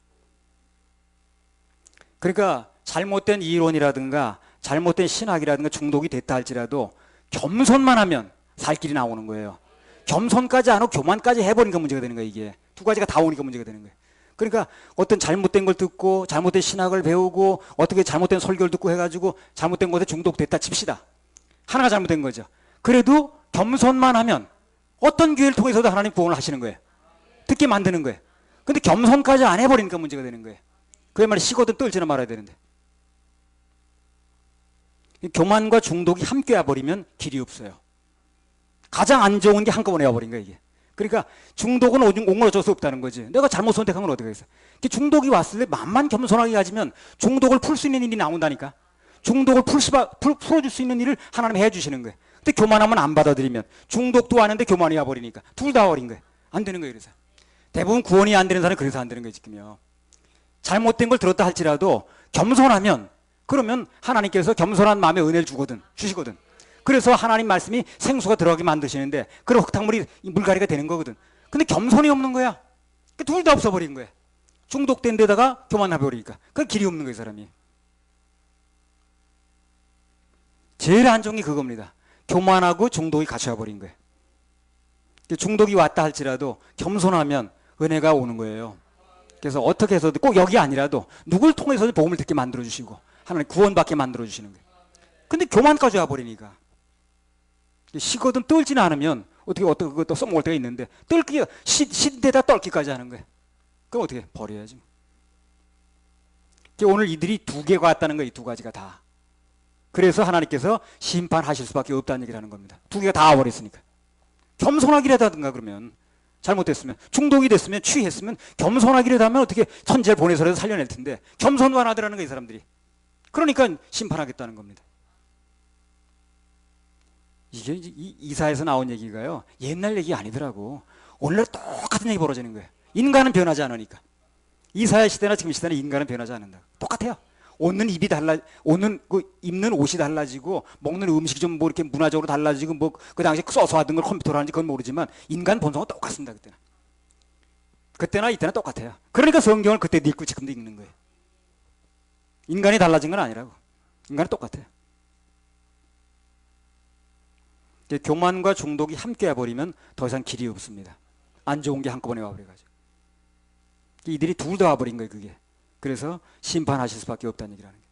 그러니까 잘못된 이론이라든가 잘못된 신학이라든가 중독이 됐다 할지라도 겸손만 하면 살 길이 나오는 거예요. 겸손까지 안 하고 교만까지 해버리니까 문제가 되는 거예요. 이게 두 가지가 다 오니까 문제가 되는 거예요. 그러니까 어떤 잘못된 걸 듣고 잘못된 신학을 배우고 어떻게 잘못된 설교를 듣고 해가지고 잘못된 것에 중독됐다 칩시다. 하나가 잘못된 거죠. 그래도 겸손만 하면 어떤 기회를 통해서도 하나님 구원을 하시는 거예요. 듣게 만드는 거예요. 근데 겸손까지 안 해버리니까 문제가 되는 거예요. 그야말로 식어든 떨지나 말아야 되는데. 교만과 중독이 함께 와버리면 길이 없어요. 가장 안 좋은 게 한꺼번에 와버린 거예요, 이게. 그러니까 중독은 옹을 어쩔 수 없다는 거지. 내가 잘못 선택하면 어떻게 하겠어. 중독이 왔을 때 마음만 겸손하게 가지면 중독을 풀 수 있는 일이 나온다니까. 중독을 풀어줄 수 있는 일을 하나님 해주시는 거예요. 근데 교만하면 안 받아들이면 중독도 왔는데 교만이 와버리니까 둘 다 와버린 거예요. 안 되는 거예요. 그래서 대부분 구원이 안 되는 사람은 그래서 안 되는 거예요. 지금요. 잘못된 걸 들었다 할지라도 겸손하면 그러면 하나님께서 겸손한 마음에 은혜를 주시거든. 그래서 하나님 말씀이 생수가 들어가게 만드시는데 그런 흙탕물이 물갈이가 되는 거거든. 근데 겸손이 없는 거야. 둘 다 없어버린 거야. 중독된 데다가 교만해버리니까. 그 길이 없는 거예요, 사람이. 제일 안 좋은 게 그겁니다. 교만하고 중독이 같이 와버린 거예요. 중독이 왔다 할지라도 겸손하면 은혜가 오는 거예요. 그래서 어떻게 해서든 꼭 여기 아니라도 누굴 통해서든 복음을 듣게 만들어주시고 하나님 구원받게 만들어주시는 거예요. 근데 교만까지 와버리니까. 식거든 떨지는 않으면 어떻게 그것도 써먹을 때가 있는데 신데다 떨기까지 하는 거예요. 그럼 어떻게 버려야지. 오늘 이들이 두 개가 왔다는 거예요. 이 두 가지가 다. 그래서 하나님께서 심판하실 수밖에 없다는 얘기를 하는 겁니다. 두 개가 다 와버렸으니까. 겸손하기라도 하든가 그러면 잘못됐으면 중독이 됐으면 취했으면 겸손하기라도 하면 어떻게 천재를 보내서라도 살려낼 텐데 겸손도 안 하더라는 거예요. 이 사람들이. 그러니까 심판하겠다는 겁니다. 이게 이사에서 나온 얘기가요. 옛날 얘기 아니더라고. 오늘날 똑같은 얘기 벌어지는 거예요. 인간은 변하지 않으니까. 이사야 시대나 지금 시대는 인간은 변하지 않는다. 똑같아요. 입는 입는 옷이 달라지고 먹는 음식이 좀 이렇게 문화적으로 달라지고 그 당시에 써서 하던 걸 컴퓨터로 하는지 그건 모르지만 인간 본성은 똑같습니다. 그때는. 그때나 이때나 똑같아요. 그러니까 성경을 그때도 읽고 지금도 읽는 거예요. 인간이 달라진 건 아니라고. 인간은 똑같아요. 교만과 중독이 함께 와버리면 더 이상 길이 없습니다. 안 좋은 게 한꺼번에 와버려가지고. 이들이 둘 다 와버린 거예요, 그게. 그래서 심판하실 수밖에 없다는 얘기라는 거예요.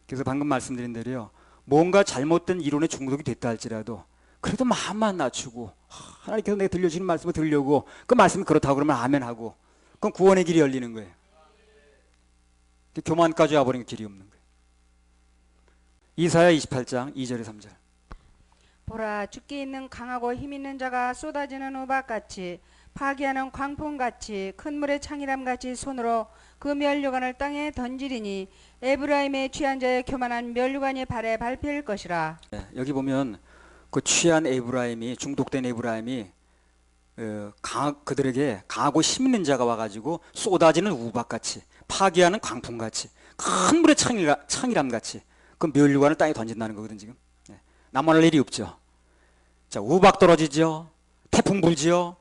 그래서 방금 말씀드린 대로요, 뭔가 잘못된 이론에 중독이 됐다 할지라도 그래도 마음만 낮추고 하나님께서 내가 들려주시는 말씀을 들으려고 그 말씀이 그렇다고 그러면 아멘 하고 그럼 구원의 길이 열리는 거예요. 교만까지 와버리는 길이 없는 거예요. 이사야 28장 2절에 3절. 보라, 주께 있는 강하고 힘 있는 자가 쏟아지는 우박같이 파기하는 광풍같이 큰 물의 창이람같이 손으로 그 면류관을 땅에 던지리니 에브라임의 취한 자의 교만한 면류관이 발에 밟힐 것이라. 네, 여기 보면 그 취한 에브라임이, 중독된 에브라임이 그들에게 강하고 힘 있는 자가 와가지고 쏟아지는 우박같이 파기하는 광풍같이 큰 물의 창이람같이 그 면류관을 땅에 던진다는 거거든 지금. 네. 남아날 일이 없죠. 자, 우박 떨어지죠. 태풍 불지요.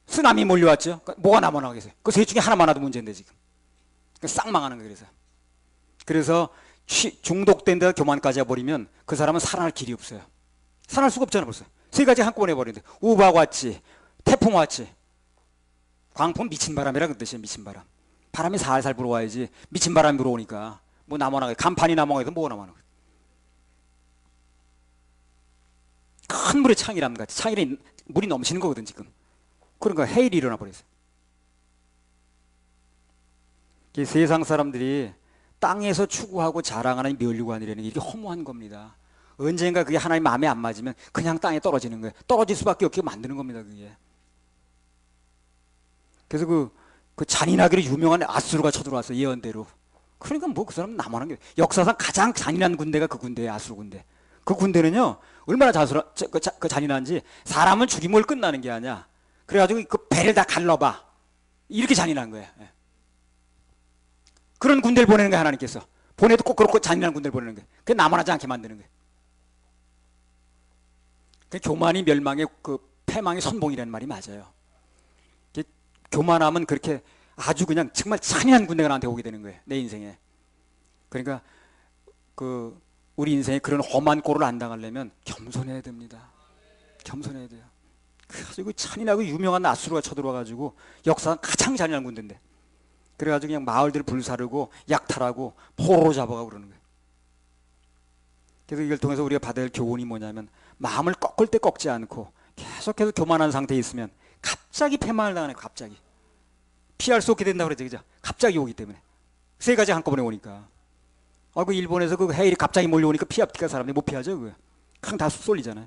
쓰나미 몰려왔죠. 뭐가 남아나겠어요? 그 셋 중에 하나만 와도 문제인데 지금. 싹 망하는 거예요. 그래서 중독된 데가 교만까지 해버리면 그 사람은 살아날 길이 없어요. 살아날 수가 없잖아 벌써. 세 가지 한꺼번에 해버리는데 우박 왔지, 태풍 왔지, 광풍 미친 바람이라 그 뜻이에요. 미친 바람. 바람이 살살 불어와야지 미친 바람이 불어오니까 뭐 남아나게 간판이 남아가도 뭐가 남아나게. 큰 물의 창이람 같이 창이에 물이 넘치는 거거든 지금. 그러니까 해일이 일어나 버렸어요. 세상 사람들이 땅에서 추구하고 자랑하는 면류관이라는 게 이렇게 허무한 겁니다. 언젠가 그게 하나님 마음에 안 맞으면 그냥 땅에 떨어지는 거예요. 떨어질 수밖에 없게 만드는 겁니다. 그게. 그래서 그 잔인하기로 유명한 아수르가 쳐들어왔어요. 예언대로. 그러니까 뭐 그 사람은 남아난 게 역사상 가장 잔인한 군대가 그 군대예요. 아수르 군대. 그 군대는요 얼마나 잔인한지 사람은 죽임을 끝나는 게 아니야. 그래가지고 그 배를 다 갈라봐. 이렇게 잔인한 거예요. 예. 그런 군대를 보내는 거예요. 하나님께서. 보내도 꼭 그렇고 잔인한 군대를 보내는 거예요. 그게 남아나지 않게 만드는 거예요. 그 교만이 멸망의 그 패망의 선봉이라는 말이 맞아요. 교만하면 그렇게 아주 그냥 정말 잔인한 군대가 나한테 오게 되는 거예요. 내 인생에. 그러니까 그 우리 인생에 그런 험한 꼴을 안 당하려면 겸손해야 됩니다. 겸손해야 돼요. 그래가지고 잔인하고 유명한 아수르가 쳐들어와가지고 역사상 가장 잔인한 군대인데 그래가지고 그냥 마을들을 불사르고 약탈하고 포로로 잡아가고 그러는 거예요. 그래서 이걸 통해서 우리가 받아야 할 교훈이 뭐냐면 마음을 꺾을 때 꺾지 않고 계속해서 교만한 상태에 있으면 갑자기 패망을 당하네. 갑자기 피할 수 없게 된다고 그러죠. 그죠? 갑자기 오기 때문에 세 가지 한꺼번에 오니까. 그 일본에서 그 해일이 갑자기 몰려오니까 피합기가 사람들이 못 피하죠. 그거 그냥 다 쏠리잖아요.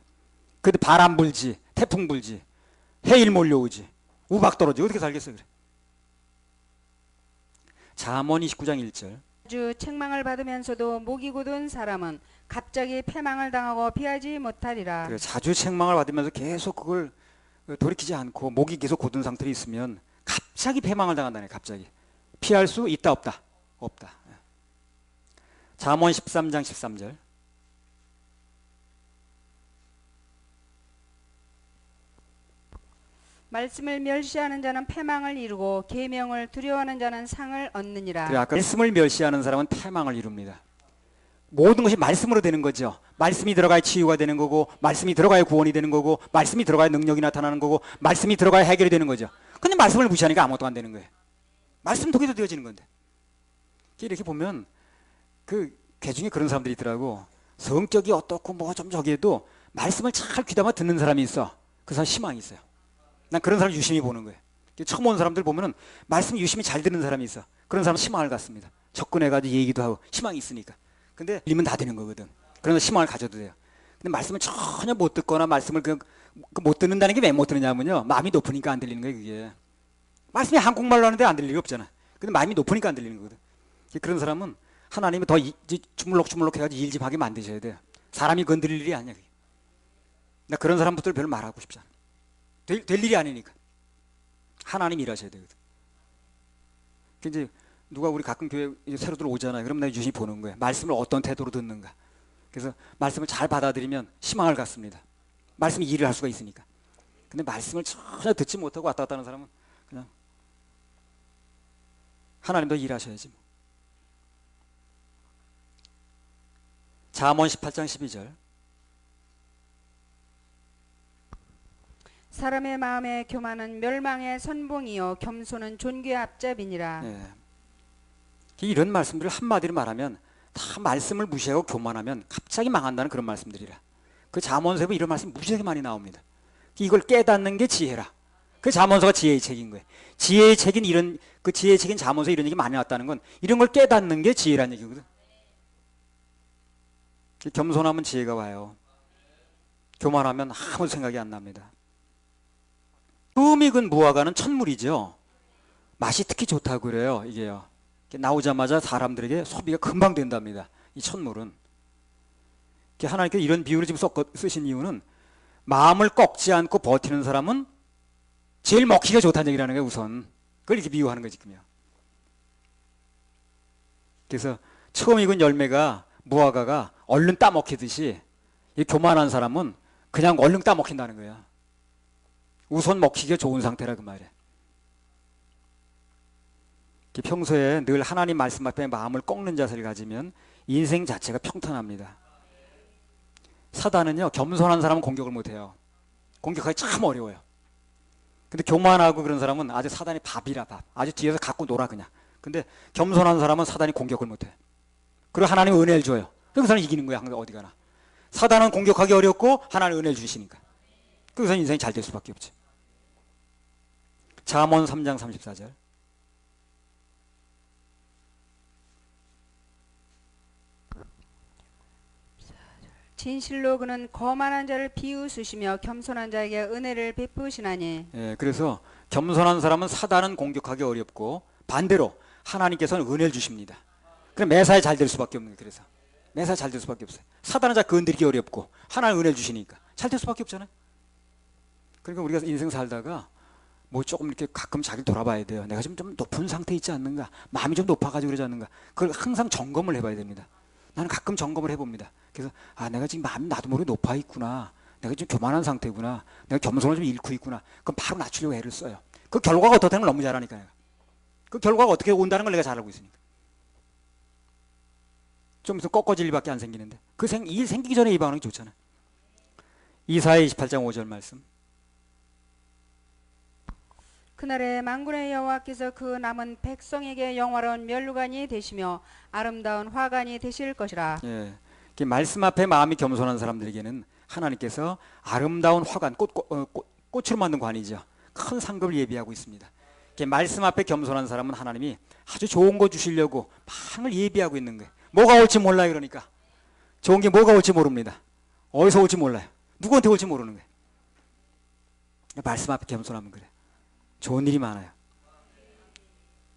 근데 바람 불지, 태풍 불지, 해일 몰려오지, 우박 떨어지지 어떻게 살겠어요? 그래. 잠언 29장 1절. 아주 책망을 받으면서도 목이 굳은 사람은 갑자기 패망을 당하고 피하지 못하리라. 그래, 자주 책망을 받으면서 계속 그걸 돌이키지 않고 목이 계속 굳은 상태에 있으면 갑자기 패망을 당한다네. 갑자기 피할 수 있다 없다? 없다. 잠언 13장 13절. 말씀을 멸시하는 자는 패망을 이루고 계명을 두려워하는 자는 상을 얻느니라. 그래, 아까 말씀을 멸시하는 사람은 패망을 이룹니다. 모든 것이 말씀으로 되는 거죠. 말씀이 들어가야 치유가 되는 거고, 말씀이 들어가야 구원이 되는 거고, 말씀이 들어가야 능력이 나타나는 거고, 말씀이 들어가야 해결이 되는 거죠. 근데 말씀을 무시하니까 아무것도 안 되는 거예요. 말씀 독에도 되어지는 건데. 이렇게 보면 그 개중에 그런 사람들이 있더라고. 성격이 어떻고 뭐 좀 저기에도 말씀을 잘 귀담아 듣는 사람이 있어. 그 사람 희망이 있어요. 난 그런 사람 유심히 보는 거예요. 처음 온 사람들 보면은 말씀 유심히 잘 듣는 사람이 있어. 그런 사람은 희망을 갖습니다. 접근해가지고 얘기도 하고 희망이 있으니까. 근데 들리면 다 되는 거거든. 그러나 희망을 가져도 돼요. 근데 말씀을 전혀 못 듣거나 말씀을 못 듣는다는 게 왜 못 듣느냐면요. 마음이 높으니까 안 들리는 거예요. 그게. 말씀이 한국말로 하는데 안 들릴 리가 없잖아. 근데 마음이 높으니까 안 들리는 거거든. 그런 사람은 하나님이 더 주물럭주물럭 해가지고 일 좀 하게 만드셔야 돼요. 사람이 건드릴 일이 아니야. 그게. 나 그런 사람부터 별로 말하고 싶지 않아. 될 일이 아니니까. 하나님 일하셔야 되거든. 이제 누가 우리 가끔 교회 새로 들어오잖아요. 그럼 내가 유심히 보는 거예요. 말씀을 어떤 태도로 듣는가. 그래서 말씀을 잘 받아들이면 희망을 갖습니다. 말씀이 일을 할 수가 있으니까. 근데 말씀을 전혀 듣지 못하고 왔다 갔다 하는 사람은 그냥 하나님도 일하셔야지 뭐. 잠언 18장 12절. 사람의 마음에 교만은 멸망의 선봉이요 겸손은 존귀의 앞잡이니라. 예. 이런 말씀들을 한마디로 말하면 다 말씀을 무시하고 교만하면 갑자기 망한다는 그런 말씀들이라. 그 잠언서에 보면 이런 말씀 무지하게 많이 나옵니다. 이걸 깨닫는 게 지혜라. 그 잠언서가 지혜의 책인 거예요. 지혜의 책인 이런 그 지혜의 책인 잠언서에 이런 얘기 많이 나왔다는 건 이런 걸 깨닫는 게 지혜라는 얘기거든. 겸손하면 지혜가 와요. 교만하면 아무 생각이 안 납니다. 처음 익은 무화과는 첫물이죠. 맛이 특히 좋다고 그래요. 이게요. 나오자마자 사람들에게 소비가 금방 된답니다. 이 첫물은. 하나님께서 이런 비유를 지금 쓰신 이유는 마음을 꺾지 않고 버티는 사람은 제일 먹기가 좋다는 얘기라는 거예요. 우선 그걸 이렇게 비유하는 거지. 그래서 처음 익은 열매가 무화과가 얼른 따먹히듯이 이 교만한 사람은 그냥 얼른 따먹힌다는 거야. 우선 먹히기가 좋은 상태라 그 말이야. 평소에 늘 하나님 말씀 앞에 마음을 꺾는 자세를 가지면 인생 자체가 평탄합니다. 사단은요, 겸손한 사람은 공격을 못해요. 공격하기 참 어려워요. 근데 교만하고 그런 사람은 아주 사단이 밥이라 밥. 아주 뒤에서 갖고 놀아 그냥. 근데 겸손한 사람은 사단이 공격을 못해. 그리고 하나님 은혜를 줘요. 그 사람은 이기는 거야. 항상 어디 가나. 사단은 공격하기 어렵고 하나님 은혜를 주시니까. 그래서 인생이 잘 될 수밖에 없지. 잠언 3장 34절. 진실로 그는 거만한 자를 비웃으시며 겸손한 자에게 은혜를 베푸시나니. 예, 그래서 겸손한 사람은 사단은 공격하기 어렵고 반대로 하나님께서는 은혜를 주십니다. 그럼 매사에 잘 될 수밖에 없는 거예요. 그래서 매사에 잘 될 수밖에 없어요. 사단은 잘 건드리기 어렵고 하나님 은혜를 주시니까 잘 될 수밖에 없잖아요. 그러니까 우리가 인생 살다가 뭐 조금 이렇게 가끔 자기를 돌아봐야 돼요. 내가 지금 좀 높은 상태에 있지 않는가? 마음이 좀 높아가지고 그러지 않는가? 그걸 항상 점검을 해봐야 됩니다. 나는 가끔 점검을 해봅니다. 그래서 내가 지금 마음이 나도 모르게 높아 있구나. 내가 지금 교만한 상태구나. 내가 겸손을 좀 잃고 있구나. 그럼 바로 낮추려고 애를 써요. 그 결과가 어떻다는 걸 너무 잘 아니까요. 그 결과가 어떻게 온다는 걸 내가 잘 알고 있으니까. 좀 있으면 꺾어질 일밖에 안 생기는데 그 일 생기기 전에 예방하는 게 좋잖아요. 이사야 28장 5절 말씀. 그날에 만군의 여호와께서 그 남은 백성에게 영화로운 멸류관이 되시며 아름다운 화관이 되실 것이라. 예, 말씀 앞에 마음이 겸손한 사람들에게는 하나님께서 아름다운 화관, 꽃으로 만든 관이죠. 큰 상급을 예비하고 있습니다. 말씀 앞에 겸손한 사람은 하나님이 아주 좋은 거 주시려고 많은 걸 예비하고 있는 거예요. 뭐가 올지 몰라요. 그러니까 좋은 게 뭐가 올지 모릅니다. 어디서 올지 몰라요. 누구한테 올지 모르는 거예요. 말씀 앞에 겸손하면 그래. 좋은 일이 많아요.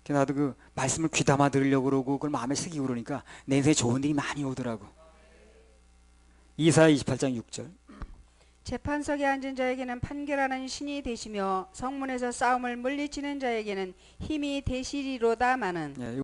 나도 그 말씀을 귀담아 들으려고 그러고 그걸 마음에 새기고 그러니까 내 인생에 좋은 일이 많이 오더라고. 이사야 28장 6절. 재판석에 앉은 자에게는 판결하는 신이 되시며 성문에서 싸움을 물리치는 자에게는 힘이 되시리로다마는.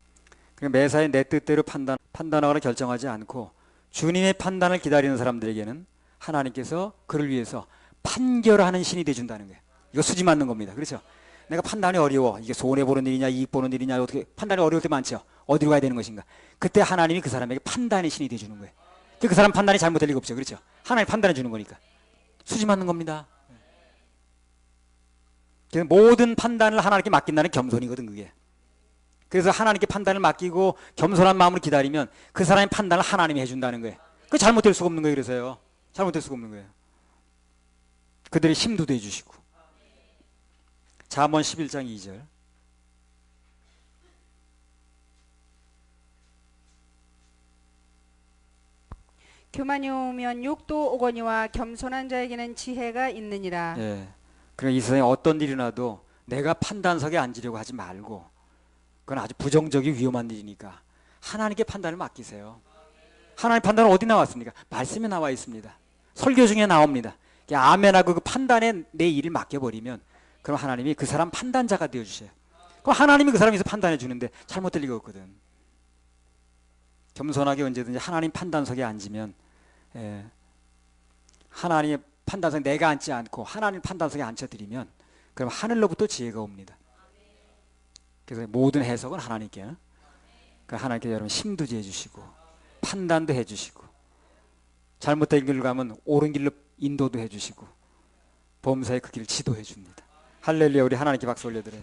예, 매사에 내 뜻대로 판단하거나 결정하지 않고 주님의 판단을 기다리는 사람들에게는 하나님께서 그를 위해서 판결하는 신이 되준다는 거예요. 이거 수지 맞는 겁니다. 그렇죠? 내가 판단이 어려워. 이게 손해보는 일이냐 이익 보는 일이냐 어떻게 판단이 어려울 때 많죠. 어디로 가야 되는 것인가. 그때 하나님이 그 사람에게 판단의 신이 되주는 거예요. 그 사람 판단이 잘못될 리가 없죠. 그렇죠? 하나님 판단해 주는 거니까. 수지 맞는 겁니다. 모든 판단을 하나님께 맡긴다는 겸손이거든 그게. 그래서 하나님께 판단을 맡기고 겸손한 마음으로 기다리면 그 사람의 판단을 하나님이 해준다는 거예요. 그 잘못될 수가 없는 거예요. 그래서요. 잘못될 수가 없는 거예요. 그들의 힘도 돼주시고. 잠언 11장 2절. 교만이 오면 욕도 오거니와 겸손한 자에게는 지혜가 있느니라. 예. 그러니까 이 세상에 어떤 일이 나도 내가 판단석에 앉으려고 하지 말고 그건 아주 부정적이고 위험한 일이니까 하나님께 판단을 맡기세요. 하나님 판단은 어디 나왔습니까? 말씀에 나와 있습니다. 설교 중에 나옵니다. 아멘하고 그 판단에 내 일을 맡겨버리면 그럼 하나님이 그 사람 판단자가 되어주세요. 그럼 하나님이 그 사람에서 판단해 주는데 잘못될 리가 없거든. 겸손하게 언제든지 하나님 판단석에 앉으면 하나님의 판단성 내가 앉지 않고 하나님 판단성에 앉혀드리면 그럼 하늘로부터 지혜가 옵니다. 그래서 모든 해석은 하나님께, 그러니까 하나님께 여러분 심도지 해주시고 판단도 해주시고 잘못된 길로 가면 옳은 길로 인도도 해주시고 범사에 그 길을 지도해 줍니다. 할렐루야. 우리 하나님께 박수 올려드려요.